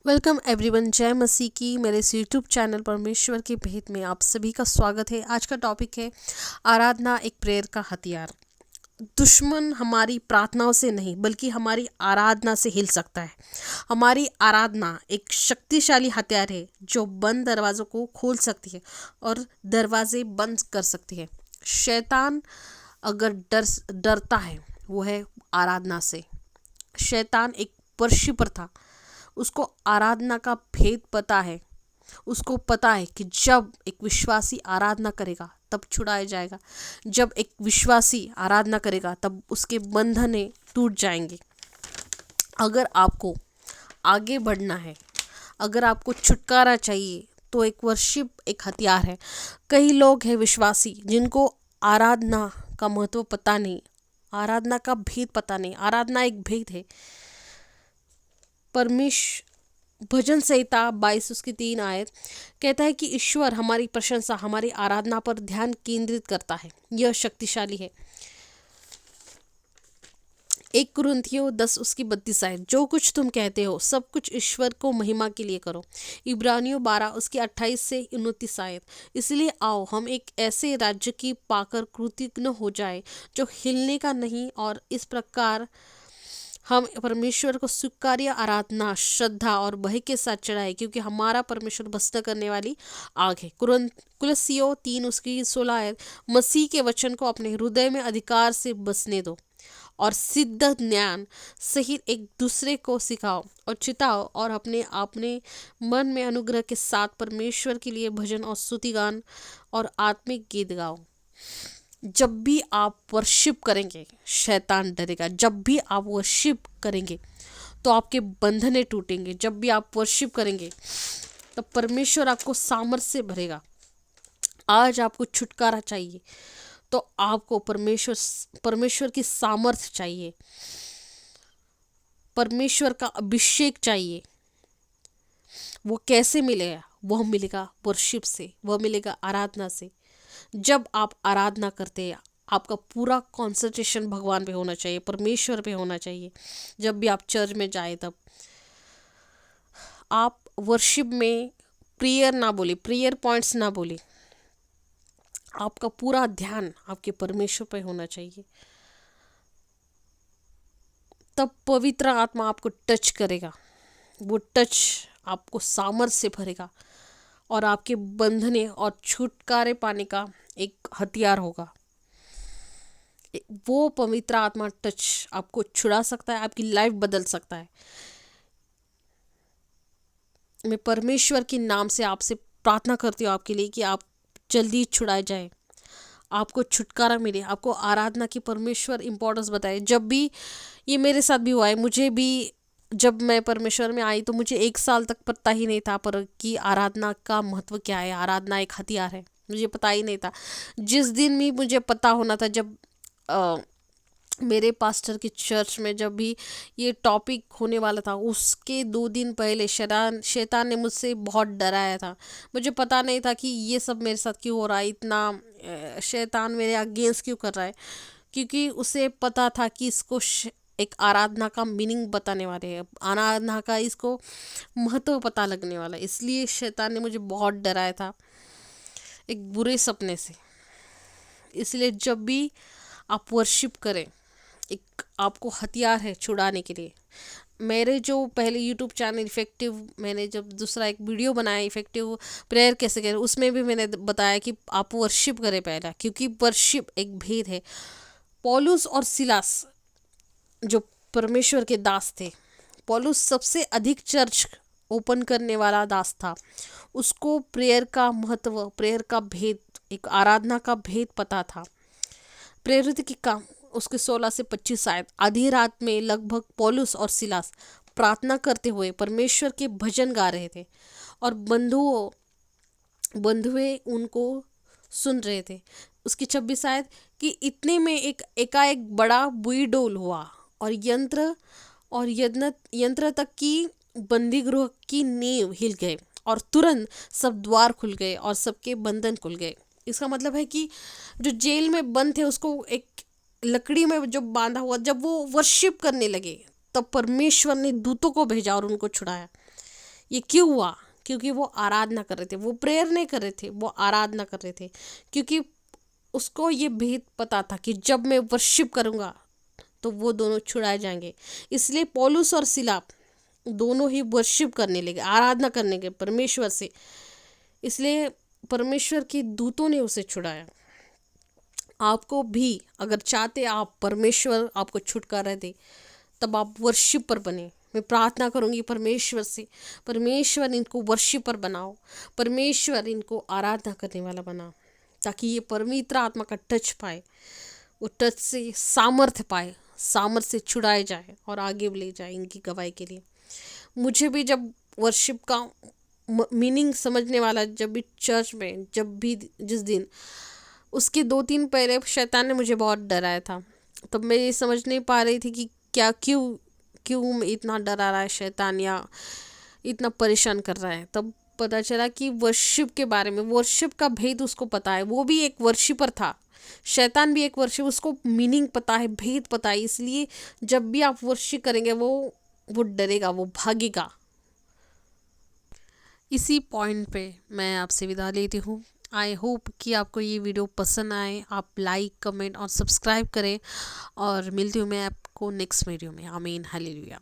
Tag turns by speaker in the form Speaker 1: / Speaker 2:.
Speaker 1: Welcome everyone. जय मसीह की मेरे इस यूट्यूब चैनल परमेश्वर के भेद में आप सभी का स्वागत है। आज का टॉपिक है आराधना एक प्रेयर का हथियार। दुश्मन हमारी प्रार्थनाओं से नहीं बल्कि हमारी आराधना से हिल सकता है। हमारी आराधना एक शक्तिशाली हथियार है जो बंद दरवाज़ों को खोल सकती है और दरवाजे बंद कर सकती है। शैतान अगर डरता है वो है आराधना से। शैतान एक वर्शिपर था, उसको आराधना का भेद पता है। उसको पता है कि जब एक विश्वासी आराधना करेगा तब छुड़ाया जाएगा, जब एक विश्वासी आराधना करेगा तब उसके बंधने टूट जाएंगे। अगर आपको आगे बढ़ना है, अगर आपको छुटकारा चाहिए तो एक वर्शिप एक हथियार है। कई लोग हैं विश्वासी जिनको आराधना का महत्व पता नहीं, आराधना का भेद पता नहीं। आराधना एक भेद है। भजन संहिता 22 उसकी 3 आयत कहता है कि ईश्वर हमारी प्रशंसा, हमारी आराधना पर ध्यान केंद्रित करता है। यह शक्तिशाली है। 1 कुरिन्थियों 10 उसकी 32 आयत, जो कुछ तुम कहते हो सब कुछ ईश्वर को महिमा के लिए करो। इब्रानियों 12 उसकी 28 से 29 आयत, इसलिए आओ हम एक ऐसे राज्य की पाकर कृतज्ञ हो जाए जो हिलने का नहीं, और इस प्रकार हम परमेश्वर को स्वीकार्य आराधना, श्रद्धा और भय के साथ चढ़ाए, क्योंकि हमारा परमेश्वर भस्म करने वाली आग है। कुलसियों 3 उसकी 16 आयत, मसीह के वचन को अपने हृदय में अधिकार से बसने दो और सिद्ध ज्ञान सहित एक दूसरे को सिखाओ और चिताओ, और अपने मन में अनुग्रह के साथ परमेश्वर के लिए भजन और स्तुति गान और आत्मिक गीत गाओ। जब भी आप वर्शिप करेंगे शैतान डरेगा। जब भी आप वर्शिप करेंगे तो आपके बंधने टूटेंगे। जब भी आप वर्शिप करेंगे तो परमेश्वर आपको सामर्थ्य से भरेगा। आज आपको छुटकारा चाहिए तो आपको परमेश्वर की सामर्थ्य चाहिए, परमेश्वर का अभिषेक चाहिए। वो कैसे मिलेगा? वह मिलेगा वर्शिप से, वह मिलेगा आराधना से। जब आप आराधना करते हैं आपका पूरा कंसंट्रेशन भगवान पे होना चाहिए, परमेश्वर पे होना चाहिए। जब भी आप चर्च में जाए तब आप वर्शिप में प्रेयर ना बोले, प्रेयर पॉइंट्स ना बोले, आपका पूरा ध्यान आपके परमेश्वर पे होना चाहिए। तब पवित्र आत्मा आपको टच करेगा। वो टच आपको सामर्थ्य से भरेगा और आपके बंधने और छुटकारे पाने का एक हथियार होगा। वो पवित्र आत्मा टच आपको छुड़ा सकता है, आपकी लाइफ बदल सकता है। मैं परमेश्वर के नाम से आपसे प्रार्थना करती हूँ आपके लिए कि आप जल्दी छुड़ाए जाए, आपको छुटकारा मिले, आपको आराधना की परमेश्वर इम्पोर्टेंस बताए। जब भी ये मेरे साथ भी हुआ है, मुझे भी जब मैं परमेश्वर में आई तो मुझे 1 साल तक पता ही नहीं था पर कि आराधना का महत्व क्या है, आराधना एक हथियार है, मुझे पता ही नहीं था। जिस दिन भी मुझे पता होना था, जब मेरे पास्टर की चर्च में जब भी ये टॉपिक होने वाला था उसके 2 दिन पहले शैतान ने मुझसे बहुत डराया था। मुझे पता नहीं था कि ये सब मेरे साथ क्यों हो रहा है, इतना शैतान मेरे अगेंस्ट क्यों कर रहा है, क्योंकि उसे पता था कि इसको एक आराधना का मीनिंग बताने वाले हैं, आराधना का इसको महत्व पता लगने वाला है। इसलिए शैतान ने मुझे बहुत डराया था एक बुरे सपने से। इसलिए जब भी आप वर्शिप करें, एक आपको हथियार है छुड़ाने के लिए। मेरे जो पहले यूट्यूब चैनल इफ़ेक्टिव, मैंने जब दूसरा एक वीडियो बनाया इफ़ेक्टिव प्रेयर कैसे करें, उसमें भी मैंने बताया कि आप वर्शिप करें पहला, क्योंकि वर्शिप एक भेद है। पौलुस और सिलास जो परमेश्वर के दास थे, पौलुस सबसे अधिक चर्च ओपन करने वाला दास था। उसको प्रेयर का महत्व, प्रेयर का भेद, एक आराधना का भेद पता था। प्रेरित की काम उसके 16 से 25 आयत, आधी रात में लगभग पौलुस और सिलास प्रार्थना करते हुए परमेश्वर के भजन गा रहे थे और बंधुए उनको सुन रहे थे। उसकी 26 आयत कि इतने में एकाएक बड़ा बुईडोल हुआ और यंत्र तक की बंदी गृह की नींव हिल गए और तुरंत सब द्वार खुल गए और सबके बंधन खुल गए। इसका मतलब है कि जो जेल में बंद थे उसको एक लकड़ी में जो बांधा हुआ, जब वो वर्शिप करने लगे तब परमेश्वर ने दूतों को भेजा और उनको छुड़ाया। ये क्यों हुआ? क्योंकि वो आराधना कर रहे थे, वो प्रेयर नहीं कर रहे थे, वो आराधना कर रहे थे। क्योंकि उसको ये भेद पता था कि जब मैं वर्शिप करूँगा तो वो दोनों छुड़ाए जाएंगे। इसलिए पौलुस और सिला दोनों ही वर्शिप करने लगे, आराधना करने लगे परमेश्वर से। इसलिए परमेश्वर के दूतों ने उसे छुड़ाया। आपको भी अगर चाहते आप परमेश्वर आपको छुटकारा दे, तब आप वर्शिपर बने। मैं प्रार्थना करूंगी परमेश्वर से, परमेश्वर इनको वर्शिपर बनाओ, परमेश्वर इनको आराधना करने वाला बना, ताकि ये पवित्र आत्मा का टच पाए, वो टच से सामर्थ्य पाए, सामर्थ्य से छुड़ाए जाए और आगे ले जाए इनकी गवाही के लिए। मुझे भी जब वर्शिप का मीनिंग समझने वाला, जब भी चर्च में, जब भी जिस दिन उसके 2-3 पहले शैतान ने मुझे बहुत डराया था, तब मैं ये समझ नहीं पा रही थी कि क्या क्यों क्यों इतना डरा रहा है शैतान, या इतना परेशान कर रहा है। तब पता चला कि वर्शिप के बारे में, वर्शिप का भेद उसको पता है, वो भी एक वर्शिपर था, शैतान भी एक वर्शिप, उसको मीनिंग पता है, भेद पता है। इसलिए जब भी आप वर्शिप करेंगे वो डरेगा, वो भागेगा। इसी पॉइंट पे मैं आपसे विदा लेती हूँ। आई होप कि आपको ये वीडियो पसंद आए, आप लाइक, कमेंट और सब्सक्राइब करें, और मिलती हूँ मैं आपको नेक्स्ट वीडियो में। आमीन, हालेलुया।